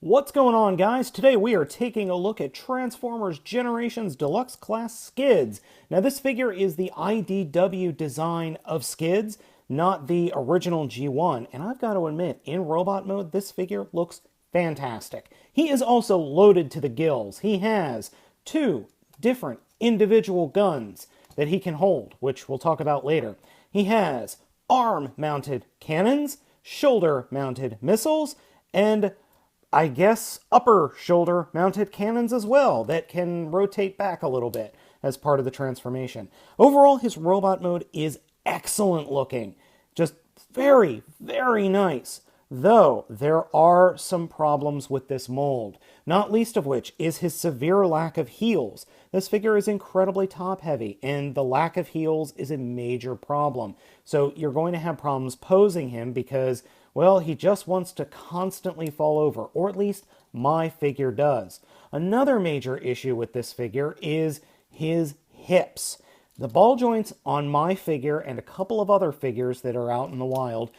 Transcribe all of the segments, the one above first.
What's going on, guys? Today we are taking a look at Transformers Generations Deluxe Class Skids. Now this figure is the IDW design of Skids, not the original G1, and I've got to admit, in robot mode, this figure looks fantastic. He is also loaded to the gills. He has two different individual guns that he can hold, which we'll talk about later. He has arm-mounted cannons, shoulder-mounted missiles, and I guess upper shoulder mounted cannons as well that can rotate back a little bit as part of the transformation. Overall, his robot mode is excellent looking. Just very, very nice. Though there are some problems with this mold, not least of which is his severe lack of heels. This figure is incredibly top heavy, and the lack of heels is a major problem. So you're going to have problems posing him because, well, he just wants to constantly fall over, or at least my figure does. Another major issue with this figure is his hips. The ball joints on my figure and a couple of other figures that are out in the wild,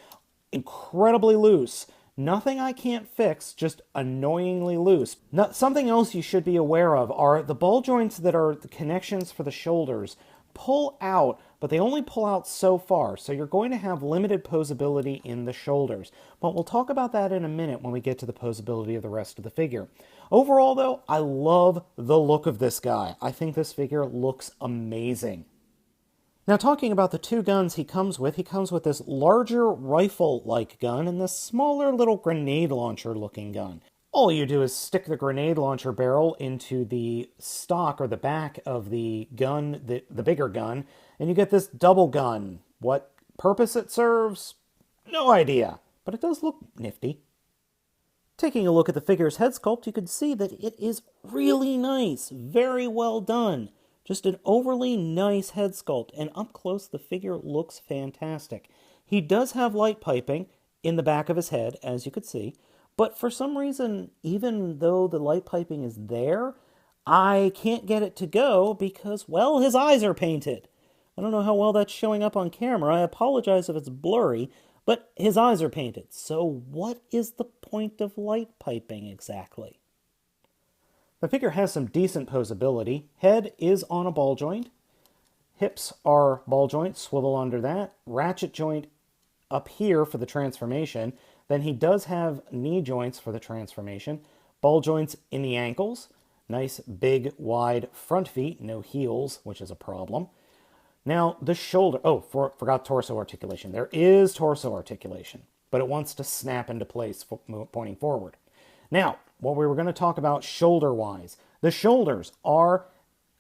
incredibly loose. Nothing I can't fix, just annoyingly loose. Something else you should be aware of are the ball joints that are the connections for the shoulders pull out, but they only pull out so far, so you're going to have limited posability in the shoulders. But we'll talk about that in a minute when we get to the posability of the rest of the figure. Overall, though, I love the look of this guy. I think this figure looks amazing. Now, talking about the two guns he comes with this larger rifle-like gun and this smaller little grenade launcher-looking gun. All you do is stick the grenade launcher barrel into the stock or the back of the gun, the bigger gun, and you get this double gun. What purpose it serves? No idea, but it does look nifty. Taking a look at the figure's head sculpt, you can see that it is really nice, very well done. Just an overly nice head sculpt, and up close the figure looks fantastic. He does have light piping in the back of his head, as you could see, but for some reason, even though the light piping is there, I can't get it to go because, well, his eyes are painted. I don't know how well that's showing up on camera. I apologize if it's blurry, but his eyes are painted. So what is the point of light piping exactly? The figure has some decent posability. Head is on a ball joint. Hips are ball joints, swivel under that. Ratchet joint up here for the transformation. Then he does have knee joints for the transformation. Ball joints in the ankles. Nice, big, wide front feet. No heels, which is a problem. Now, the shoulder... Oh, forgot torso articulation. There is torso articulation, but it wants to snap into place pointing forward. Now, what we were going to talk about shoulder-wise. The shoulders are...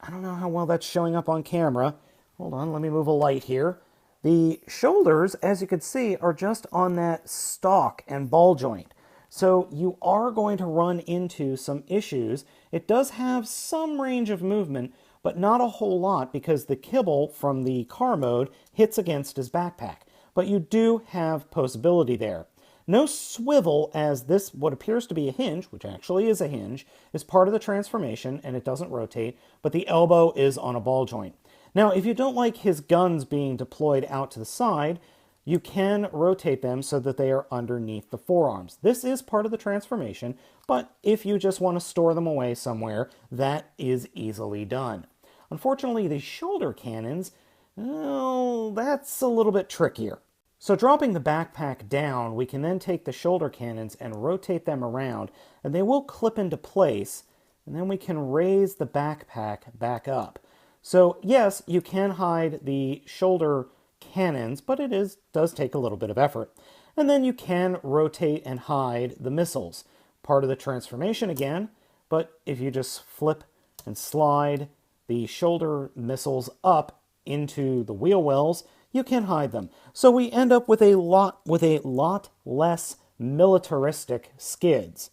I don't know how well that's showing up on camera. Hold on, let me move a light here. The shoulders, as you can see, are just on that stalk and ball joint. So you are going to run into some issues. It does have some range of movement, but not a whole lot because the kibble from the car mode hits against his backpack. But you do have posability there. No swivel, as this, what appears to be a hinge, which actually is a hinge, is part of the transformation and it doesn't rotate, but the elbow is on a ball joint. Now, if you don't like his guns being deployed out to the side, you can rotate them so that they are underneath the forearms. This is part of the transformation, but if you just want to store them away somewhere, that is easily done. Unfortunately, the shoulder cannons, well, that's a little bit trickier. So dropping the backpack down, we can then take the shoulder cannons and rotate them around, and they will clip into place, and then we can raise the backpack back up. So yes, you can hide the shoulder cannons, but it does take a little bit of effort. And then you can rotate and hide the missiles. Part of the transformation again, but if you just flip and slide the shoulder missiles up into the wheel wells, you can hide them. So we end up with a lot less militaristic skids.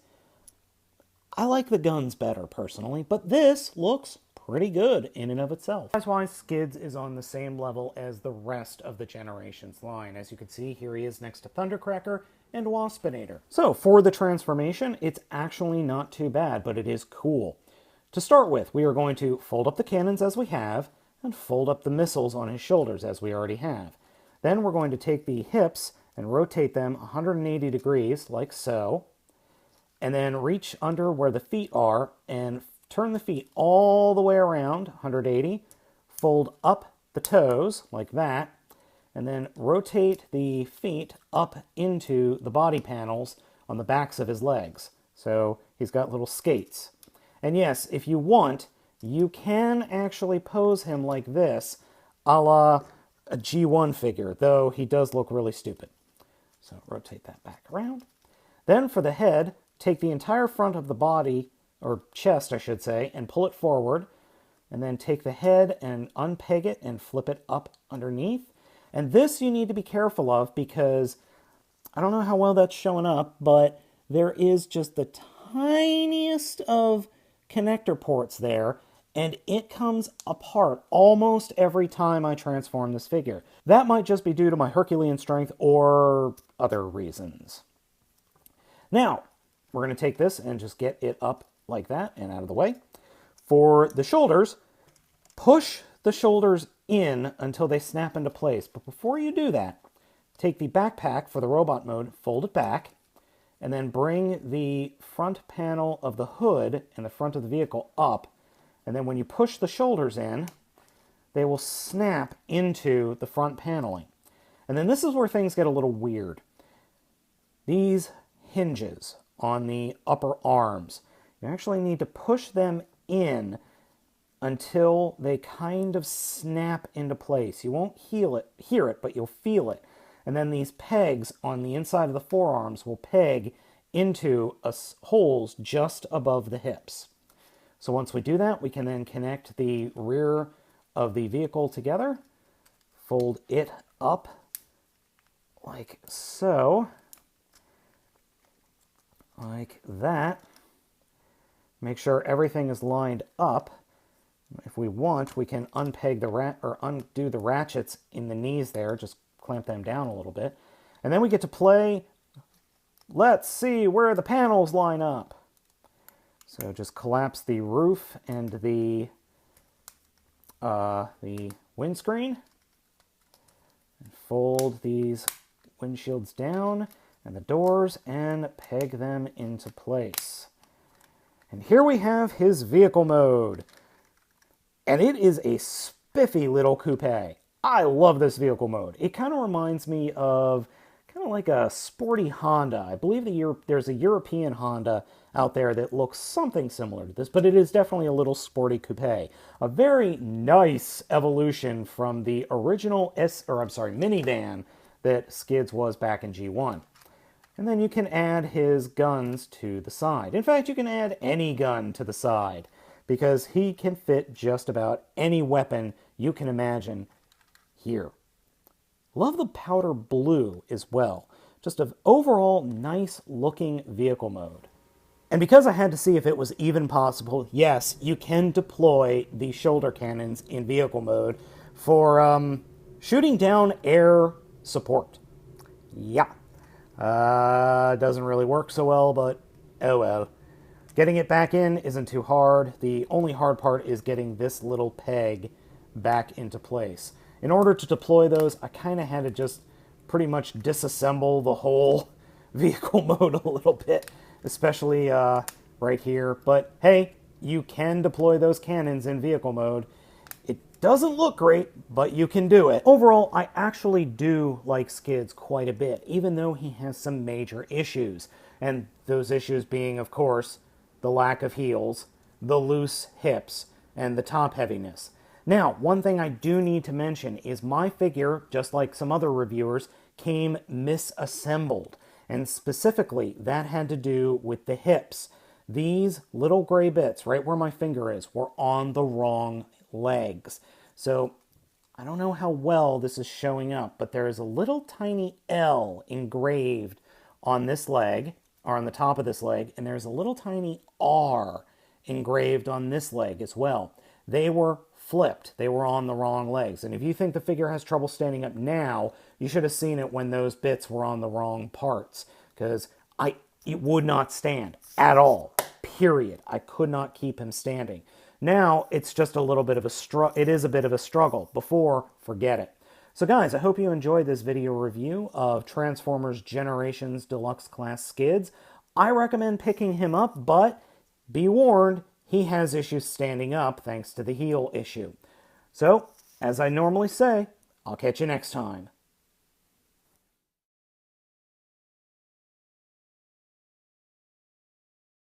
I like the guns better personally, but this looks pretty good in and of itself. That's why Skids is on the same level as the rest of the Generations line. As you can see, here he is next to Thundercracker and Waspinator. So for the transformation, it's actually not too bad, but it is cool. To start with, we are going to fold up the cannons as we have, and fold up the missiles on his shoulders as we already have. Then we're going to take the hips and rotate them 180 degrees, like so, and then reach under where the feet are and turn the feet all the way around, 180, fold up the toes like that, and then rotate the feet up into the body panels on the backs of his legs. So he's got little skates. And yes, if you want, you can actually pose him like this, a la a G1 figure, though he does look really stupid. So rotate that back around. Then for the head, take the entire front of the body, or chest I should say, and pull it forward. And then take the head and unpeg it and flip it up underneath. And this you need to be careful of because I don't know how well that's showing up, but there is just the tiniest of connector ports there, and it comes apart almost every time I transform this figure. That might just be due to my Herculean strength or other reasons. Now, we're going to take this and just get it up like that and out of the way. For the shoulders, push the shoulders in until they snap into place. But before you do that, take the backpack for the robot mode, fold it back, and then bring the front panel of the hood and the front of the vehicle up. And then when you push the shoulders in, they will snap into the front paneling. And then this is where things get a little weird. These hinges on the upper arms, you actually need to push them in until they kind of snap into place. You won't hear it, but you'll feel it. And then these pegs on the inside of the forearms will peg into holes just above the hips. So once we do that, we can then connect the rear of the vehicle together, fold it up like so, like that. Make sure everything is lined up. If we want, we can unpeg the undo the ratchets in the knees there, just clamp them down a little bit. And then we get to play, let's see where the panels line up. So just collapse the roof and the windscreen. And fold these windshields down and the doors and peg them into place. And here we have his vehicle mode. And it is a spiffy little coupe. I love this vehicle mode. It kind of reminds me of kind of like a sporty Honda. I believe there's a European Honda out there that looks something similar to this, but it is definitely a little sporty coupe. A very nice evolution from the original minivan that Skids was back in G1. And then you can add his guns to the side. In fact, you can add any gun to the side because he can fit just about any weapon you can imagine here. Love the powder blue as well. Just an overall nice looking vehicle mode. And because I had to see if it was even possible, yes, you can deploy the shoulder cannons in vehicle mode for shooting down air support. Yeah. Doesn't really work so well, but oh well. Getting it back in isn't too hard. The only hard part is getting this little peg back into place. In order to deploy those, I kind of had to just pretty much disassemble the whole vehicle mode a little bit, especially right here. But hey, you can deploy those cannons in vehicle mode. It doesn't look great, but you can do it. Overall, I actually do like Skids quite a bit, even though he has some major issues. And those issues being, of course, the lack of heels, the loose hips, and the top heaviness. Now, one thing I do need to mention is my figure, just like some other reviewers, came misassembled. And specifically, that had to do with the hips. These little gray bits, right where my finger is, were on the wrong legs. So, I don't know how well this is showing up, but there is a little tiny L engraved on this leg, or on the top of this leg, and there's a little tiny R engraved on this leg as well. They were flipped. They were on the wrong legs. And if you think the figure has trouble standing up now, you should have seen it when those bits were on the wrong parts, because it would not stand at all, period. I could not keep him standing. Now, it's just a little bit of a struggle. Before, forget it. So guys, I hope you enjoyed this video review of Transformers Generations Deluxe Class Skids. I recommend picking him up, but be warned, he has issues standing up thanks to the heel issue. So, as I normally say, I'll catch you next time.